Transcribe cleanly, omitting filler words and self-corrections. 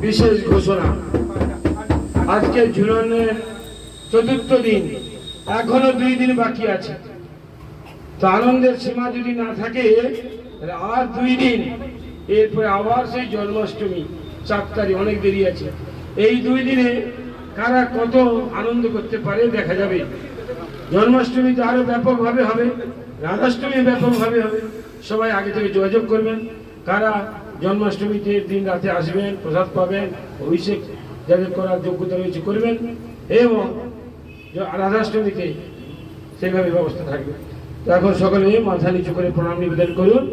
বিশেষ ঘোষণা। আজকে ঝুলনের চতুর্থ দিন, এখনো 2 দিন বাকি আছে। তো আনন্দের সীমা যদি না থাকে আর 2 দিন, এরপরে আবার সেই জন্মাষ্টমী 4 তারিখ, অনেক দেরি আছে। এই 2 দিনে কারা কত আনন্দ করতে পারে দেখা যাবে। জন্মাষ্টমীতে আরো ব্যাপকভাবে হবে, রাধাষ্টমী ব্যাপকভাবে হবে। সবাই আগে থেকে যোগাযোগ করবেন, কারা জন্মাষ্টমীতে দিন রাতে আসবেন, প্রসাদ পাবেন, অভিষেক যাদের করার যোগ্যতা রয়েছে করবেন, এবং রাধাষ্টমীতে সেভাবে ব্যবস্থা থাকবে। তো এখন সকলে মাথা নিচু করে প্রণাম নিবেদন করুন।